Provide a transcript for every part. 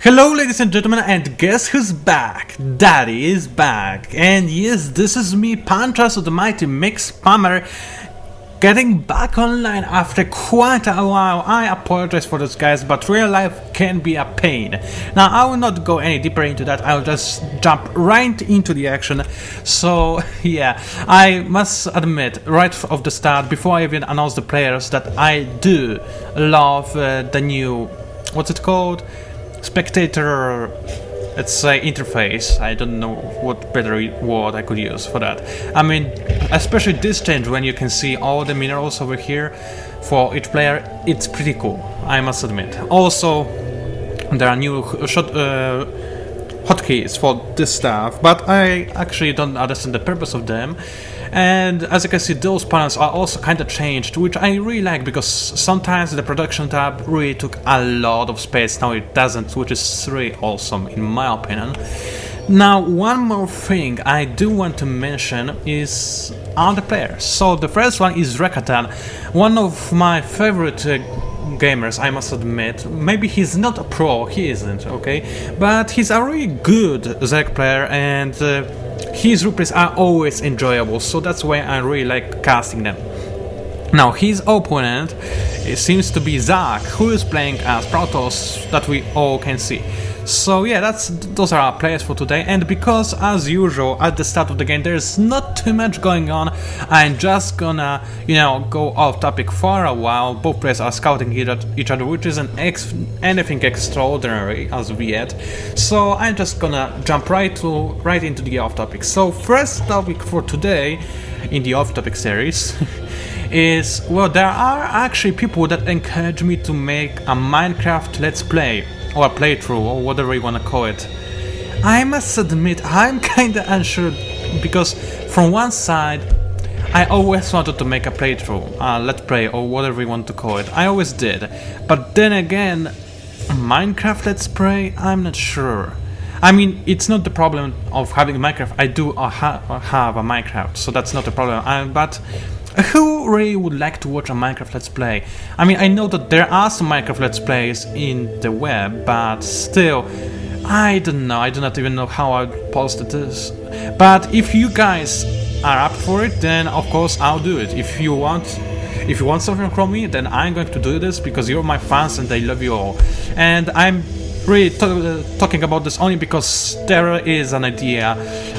Hello ladies and gentlemen, and guess who's back? Daddy is back, and yes, this is me, PANCZASU, the mighty mix spammer, getting back online after quite a while. I apologize for this, guys, but real life can be a pain. Now I will not go any deeper into that, I will just jump right into the action. So yeah, I must admit right off the start, before I even announce the players, that I do love the new, what's it called? Spectator, let's say, interface. I don't know what better word I could use for that. I mean, especially this change when you can see all the minerals over here for each player, it's pretty cool, I must admit. Also, there are new hotkeys for this stuff, but I actually don't understand the purpose of them. And as you can see, those panels are also kind of changed, which I really like, because sometimes the production tab really took a lot of space, now it doesn't, which is really awesome in my opinion. Now, one more thing I do want to mention is on the players. So the first one is Rekatan, one of my favorite gamers, I must admit. Maybe he's not a pro, he isn't, okay? But he's a really good Zerg player, and his replays are always enjoyable, so that's why I really like casting them. Now, his opponent seems to be Zach, who is playing as Protoss, that we all can see. So yeah, those are our players for today, and because as usual at the start of the game there's not too much going on, I'm just gonna, go off topic for a while. Both players are scouting each other, which isn't anything extraordinary as of yet, so I'm just gonna jump right into the off topic. So first topic for today in the off topic series is, well, there are actually people that encourage me to make a Minecraft Let's Play, or a playthrough, or whatever you wanna call it. I must admit, I'm kinda unsure, because from one side, I always wanted to make a playthrough, let's play, or whatever you want to call it. I always did. But then again, Minecraft Let's Play, I'm not sure. I mean, it's not the problem of having Minecraft. I do have a Minecraft, so that's not a problem. But who really would like to watch a Minecraft Let's Play? I mean, I know that there are some Minecraft Let's Plays in the web, but still, I don't know. I do not even know how I would post this. But if you guys are up for it, then of course I'll do it. If you want something from me, then I'm going to do this, because you're my fans and I love you all. And I'm really talking about this only because there is an idea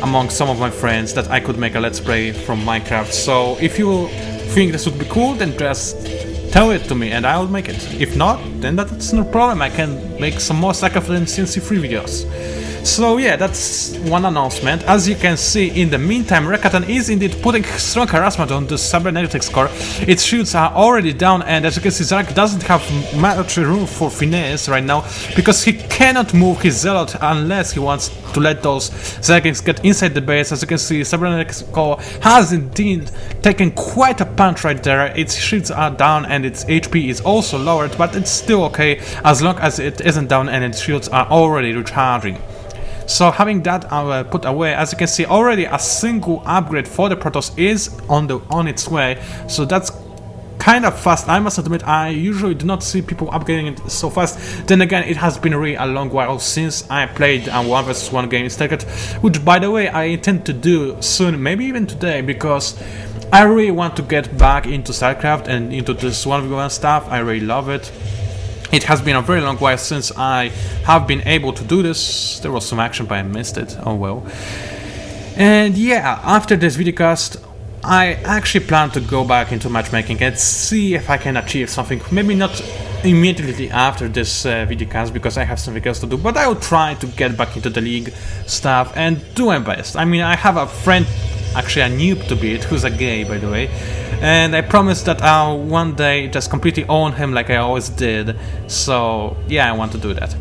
among some of my friends that I could make a Let's Play from Minecraft. So if you think this would be cool, then just tell it to me and I'll make it. If not, then that's no problem, I can make some more Starcraft and CNC-free videos. So yeah, that's one announcement. As you can see, in the meantime, Rekatan is indeed putting strong harassment on the cybernetics core. Its shields are already down, and as you can see, Zark doesn't have much room for finesse right now, because he cannot move his zealot unless he wants to let those Zerglings get inside the base. As you can see, cybernetics core has indeed taken quite a punch right there. Its shields are down and its HP is also lowered, but it's still okay as long as it isn't down and its shields are already recharging. So having that put away, as you can see, already a single upgrade for the Protoss is on its way, so that's kind of fast. I must admit, I usually do not see people upgrading it so fast. Then again, it has been really a long while since I played a 1 vs 1 game in Starcraft, which by the way I intend to do soon, maybe even today, because I really want to get back into Starcraft and into this 1v1 stuff. I really love it. It has been a very long while since I have been able to do this. There was some action, but I missed it. Oh well. And yeah, after this videocast, I actually plan to go back into matchmaking and see if I can achieve something. Maybe not immediately after this videocast, because I have something else to do, but I will try to get back into the league stuff and do my best. I mean, I have a friend, actually a noob to beat, who's a gay, by the way, and I promise that I'll one day just completely own him like I always did. So yeah, I want to do that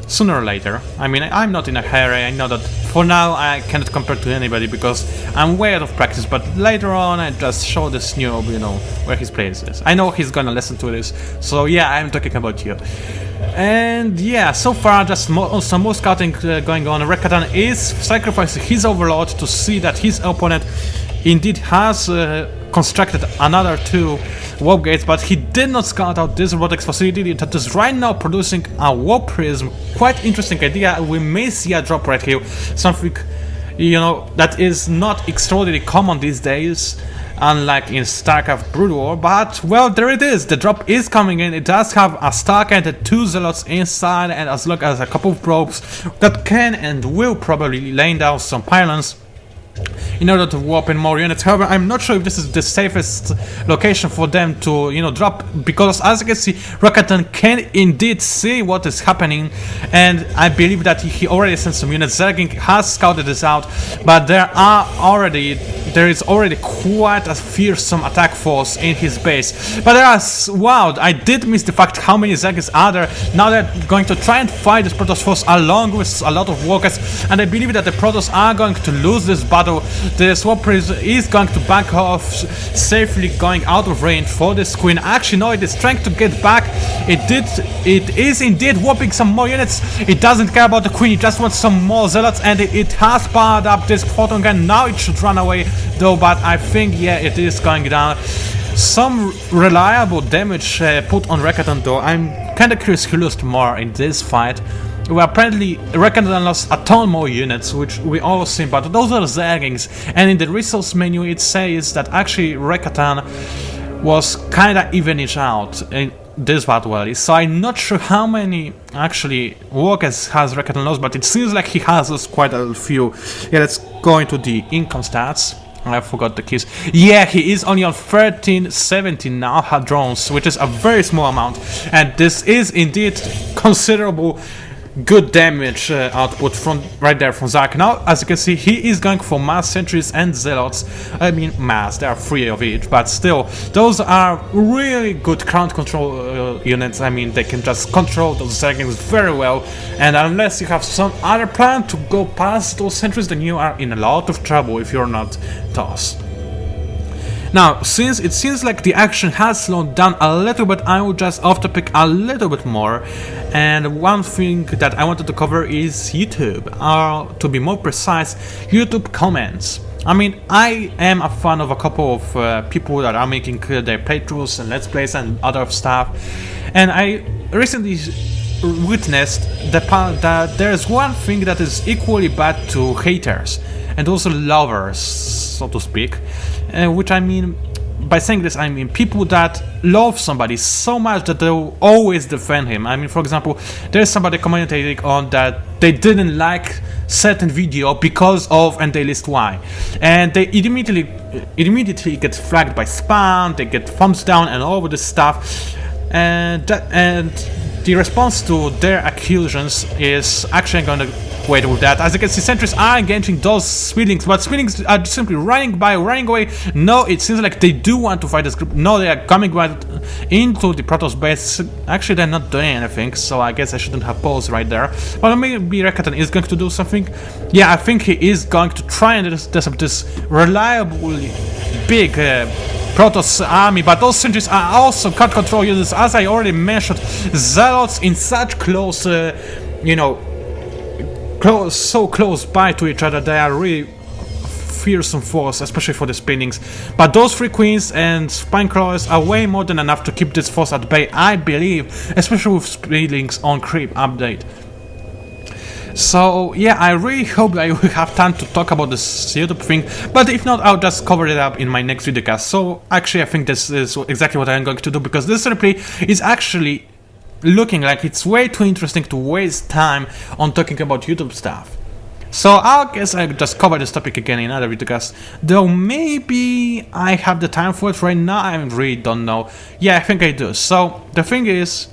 sooner or later. I mean, I'm not in a hurry. I know that for now I cannot compare to anybody because I'm way out of practice, but later on I just show this noob, where his place is. I know he's gonna listen to this, so yeah, I'm talking about you. And yeah, so far just some more scouting going on. Rekatan is sacrificing his overlord to see that his opponent indeed has constructed another 2 warp gates, but he did not scout out this robotics facility that is right now producing a warp prism. Quite interesting idea. We may see a drop right here, something, you know, that is not extraordinarily common these days, unlike in Starcraft Brood War, but well, there it is. The drop is coming in. It does have a Stark and 2 Zealots inside, and as well as a couple of probes that can and will probably lay down some pylons in order to warp in more units. However, I'm not sure if this is the safest location for them to, you know, drop, because as you can see, Rakatan can indeed see what is happening, and I believe that he already sent some units. Zerging has scouted this out, but there is already quite a fearsome attack force in his base. But wow, I did miss the fact how many Zergings are there. Now they're going to try and fight this Protoss force along with a lot of walkers, and I believe that the Protoss are going to lose this battle. The Swap Prism is going to back off, safely going out of range for this Queen. Actually, no, it is trying to get back. It is indeed warping some more units. It doesn't care about the Queen, it just wants some more Zealots, and it has powered up this photon gun. Now it should run away though, but I think, yeah, it is going down. Some reliable damage put on Rakatan though. I'm kinda curious who lost more in this fight. Well, apparently Rakatan lost a ton more units, which we all seen, but those are Zergings, and in the resource menu it says that actually Rakatan was kinda evening out in this battle, so I'm not sure how many actually workers has Rakatan lost, but it seems like he has lost quite a few. Yeah, let's go into the income stats. I forgot the keys. Yeah, he is only on 1317 now, had drones, which is a very small amount, and this is indeed considerable good damage output from right there from Zark. Now, as you can see, he is going for mass sentries and zealots. I mean, mass, there are 3 of each, but still, those are really good ground control units. I mean, they can just control those Zergings very well, and unless you have some other plan to go past those sentries, then you are in a lot of trouble if you're not TOS. Now, since it seems like the action has slowed down a little bit, I will just off topic a little bit more. And one thing that I wanted to cover is YouTube, or to be more precise, YouTube comments. I mean, I am a fan of a couple of people that are making their playthroughs and let's plays and other stuff, and I recently witnessed that there's one thing that is equally bad to haters and also lovers, so to speak. Which I mean, by saying this, I mean people that love somebody so much that they'll always defend him. I mean, for example, there's somebody commenting on that they didn't like certain video because of, and they list why, and they immediately get flagged by spam, they get thumbs down and all of this stuff, and the response to their accusations is actually going to wait with that. As you can see, sentries are engaging those Speedlings, but Speedlings are simply running away. No, it seems like they do want to fight this group. No, they are coming right into the Protoss base. Actually, they're not doing anything, so I guess I shouldn't have paused right there. But maybe Rakatan is going to do something. Yeah, I think he is going to try and intercept this reliably big Protoss army, but those sentries are also cut control units, as I already mentioned. Zealots in such close, so close by to each other, they are really fearsome force, especially for the Speedlings. But those 3 queens and spine crawlers are way more than enough to keep this force at bay, I believe, especially with Speedlings on creep update. So yeah, I really hope I will have time to talk about this YouTube thing, but if not, I'll just cover it up in my next videocast. So actually, I think this is exactly what I'm going to do, because this replay is actually looking like it's way too interesting to waste time on talking about YouTube stuff. So I guess I'll just cover this topic again in another videocast, though maybe I have the time for it right now, I really don't know. Yeah, I think I do. So the thing is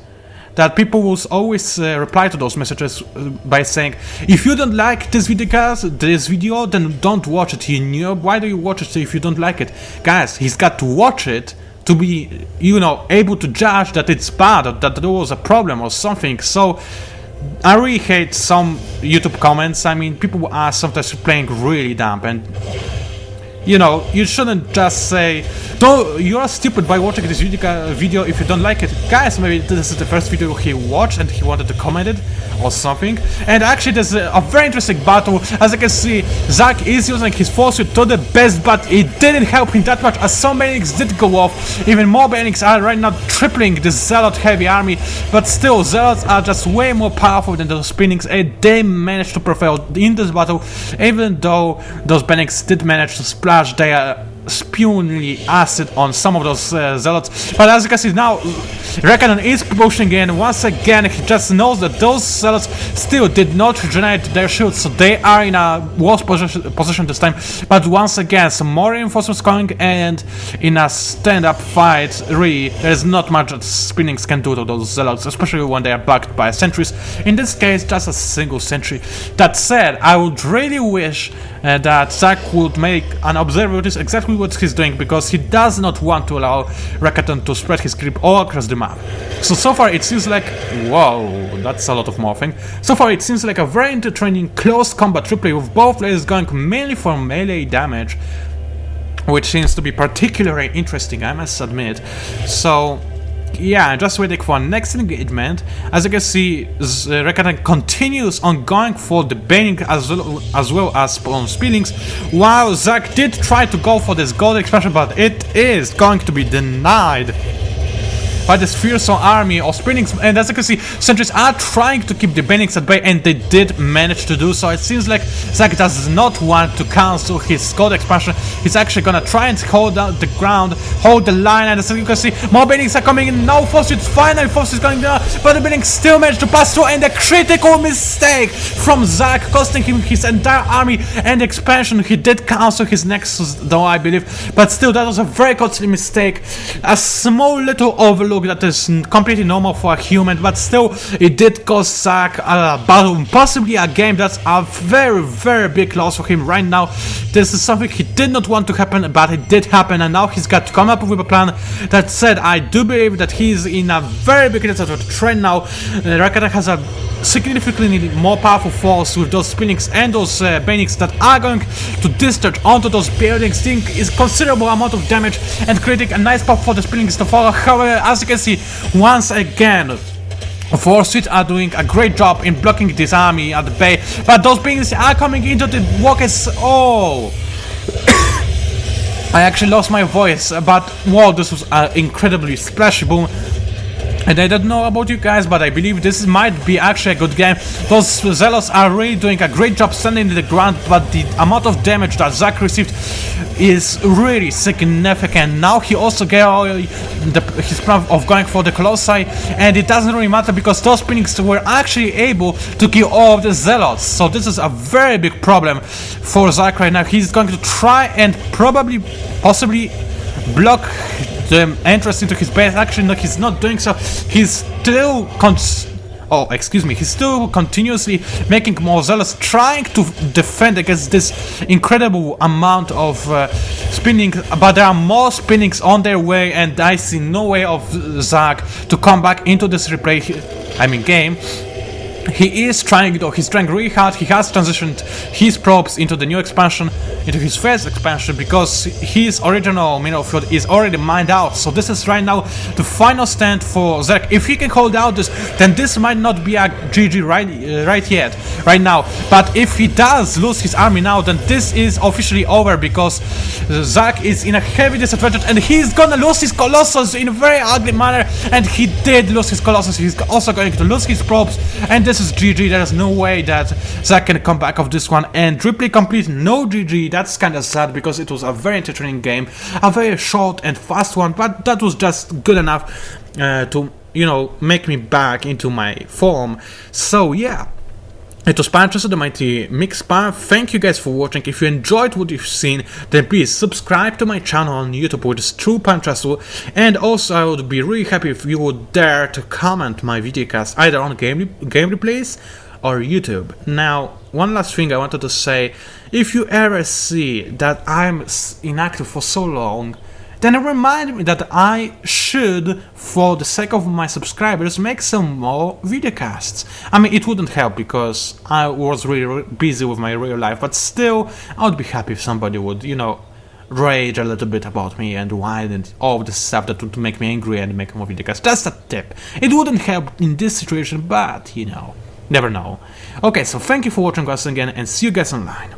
that people will always reply to those messages by saying, if you don't like this video, then don't watch it, you know? Why do you watch it if you don't like it? Guys, he's got to watch it to be, able to judge that it's bad, or that there was a problem or something. So I really hate some YouTube comments. I mean, people are sometimes playing really dumb, and you know, you shouldn't just say, "Don't, you're stupid by watching this video if you don't like it." Guys, maybe this is the first video he watched and he wanted to comment it or something. And actually there's a very interesting battle. As you can see, Zack is using his force suit to the best, but it didn't help him that much as some Banix did go off. Even more Banix are right now tripling the Zealot heavy army, but still Zealots are just way more powerful than those Spinings, and they managed to prevail in this battle, even though those Banix did manage to splash their spewingly acid on some of those Zealots. But as you can see now, Reckoning is pushing in. Once again, he just knows that those Zealots still did not regenerate their shields, so they are in a worse position this time. But once again, some more reinforcements coming, and in a stand-up fight, really, there's not much that Spinnings can do to those Zealots, especially when they are backed by sentries. In this case, just a single sentry. That said, I would really wish that Zack would make an observer of this exactly what he's doing, because he does not want to allow Rakaton to spread his creep all across the map. So far it seems like, whoa, that's a lot of morphing. So far it seems like a very entertaining close combat replay with both players going mainly for melee damage, which seems to be particularly interesting, I must admit. So yeah, just waiting for next engagement. As you can see, Rekatan continues on going for the Baning as well as on Spillings, while Zack did try to go for this gold expansion, but it is going to be denied by this fearsome army of Spinings. And as you can see, sentries are trying to keep the Banix at bay, and they did manage to do so. It seems like Zack does not want to cancel his gold expansion. He's actually gonna try and hold down the ground, hold the line, and as you can see, more Banix are coming in. No force is finally force is going down, but the Banix still managed to pass through, and a critical mistake from Zack, costing him his entire army and expansion. He did cancel his Nexus though, I believe, but still that was a very costly mistake. A small little overlook that is completely normal for a human, but still it did cost Zack a battle, possibly a game. That's a very big loss for him right now. This is something he did not want to happen, but it did happen, and now he's got to come up with a plan. That said, I do believe that he's in a very big trend now. Rakata has a significantly more powerful force with those Spinnings and those Banix that are going to discharge onto those buildings, doing is considerable amount of damage and creating a nice pop for the Spinnings to follow. However, as you can see, once again, Force Suits are doing a great job in blocking this army at the bay, but those beings are coming into the walkers. Oh! I actually lost my voice, but wow, this was an incredibly splashy boom. And I don't know about you guys, but I believe this might be actually a good game. Those Zealots are really doing a great job standing in the ground, but the amount of damage that Zack received is really significant. Now he also got his plan of going for the Colossi, and it doesn't really matter because those Spinnings were actually able to kill all of the Zealots. So this is a very big problem for Zack right now. He's going to try and possibly block the entrance into his base. Actually, no, he's not doing so. He's still he's still continuously making more Zealots, trying to defend against this incredible amount of spinning, but there are more spinnings on their way, and I see no way of Zack to come back into this game. He is trying, though, he's trying really hard. He has transitioned his probes into the new expansion, into his first expansion, because his original mineral field is already mined out. So this is right now the final stand for Zack. If he can hold out this, then this might not be a GG right now. But if he does lose his army now, then this is officially over, because Zack is in a heavy disadvantage, and he's gonna lose his Colossus in a very ugly manner. And he did lose his Colossus. He's also going to lose his probes, and this is GG. There is no way that Zack can come back of this one and triple complete. No GG. That's kind of sad, because it was a very entertaining game, a very short and fast one, but that was just good enough to, you know, make me back into my form. So yeah, it was PANCZASU, the mighty Mixpar. Thank you guys for watching. If you enjoyed what you've seen, then please subscribe to my channel on YouTube, which is True PANCZASU. And also, I would be really happy if you would dare to comment my videocast either on game replays or YouTube. Now, one last thing I wanted to say: if you ever see that I'm inactive for so long, then it reminded me that I should, for the sake of my subscribers, make some more videocasts. I mean, it wouldn't help because I was really busy with my real life, but still, I would be happy if somebody would, you know, rage a little bit about me and whine and all of this stuff that would make me angry and make a movie because that's a tip. It wouldn't help in this situation, but you know, never know. Okay, so thank you for watching once again and see you guys online.